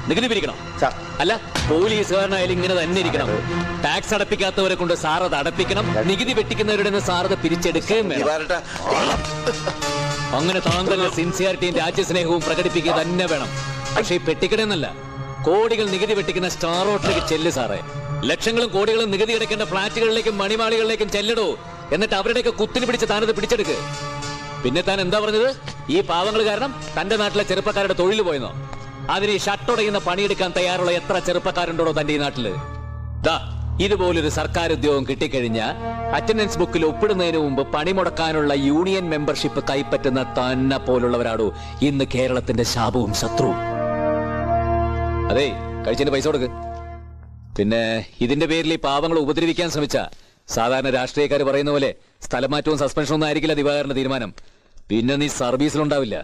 നികുതി പിരിക്കണം. അല്ല, പോലീസുകാരനായാലും ഇങ്ങനെ തന്നെ ഇരിക്കണം. ടാക്സ് അടപ്പിക്കാത്തവരെ കൊണ്ട് സാർ അത് അടപ്പിക്കണം. നികുതി വെട്ടിക്കുന്നവരുടെ സാർ അത് പിരിച്ചെടുക്കുകയും വേണം. അങ്ങനെ താങ്കളുടെ സിൻസിയാരിറ്റിയും രാജ്യസ്നേഹവും പ്രകടിപ്പിക്കുക തന്നെ വേണം. പക്ഷെ ഈ പെട്ടിക്കടെന്നല്ല, കോടികൾ നികുതി വെട്ടിക്കുന്ന സ്റ്റാർ ഹോട്ടലിലേക്ക് ചെല്ല് സാറേ. ലക്ഷങ്ങളും കോടികളും നികുതി അടയ്ക്കേണ്ട ഫ്ളാറ്റുകളിലേക്കും മണിമാളികളിലേക്കും ചെല്ലടോ. എന്നിട്ട് അവരുടെയൊക്കെ കുത്തിന് പിടിച്ച് താനത് പിടിച്ചെടുക്ക്. പിന്നെ താൻ എന്താ പറഞ്ഞത്? ഈ പാവങ്ങൾ കാരണം തന്റെ നാട്ടിലെ ചെറുപ്പക്കാരുടെ തൊഴിൽ പോയെന്നോ? അതിന് ഈ ഷട്ടൊടയുന്ന പണിയെടുക്കാൻ തയ്യാറുള്ള എത്ര ചെറുപ്പക്കാരുണ്ടോ തന്റെ ഈ നാട്ടില്? ദാ ഇതുപോലൊരു സർക്കാർ ഉദ്യോഗം കിട്ടിക്കഴിഞ്ഞ അറ്റൻഡൻസ് ബുക്കിൽ ഒപ്പിടുന്നതിന് മുമ്പ് പണിമുടക്കാനുള്ള യൂണിയൻ മെമ്പർഷിപ്പ് കൈപ്പറ്റുന്ന തന്നെ പോലുള്ളവരാടോ ഇന്ന് കേരളത്തിന്റെ ശാപവും ശത്രുവും. അതെ, കഴിച്ചതിന് പൈസ കൊടുക്ക്. പിന്നെ ഇതിന്റെ പേരിൽ ഈ പാവങ്ങളെ ഉപദ്രവിക്കാൻ ശ്രമിച്ച സാധാരണ രാഷ്ട്രീയക്കാർ പറയുന്ന പോലെ സ്ഥലമാറ്റവും സസ്പെൻഷനും ഒന്നും ആയിരിക്കില്ല ദിവാകരന്റെ തീരുമാനം. പിന്നെ നീ സർവീസിലുണ്ടാവില്ല.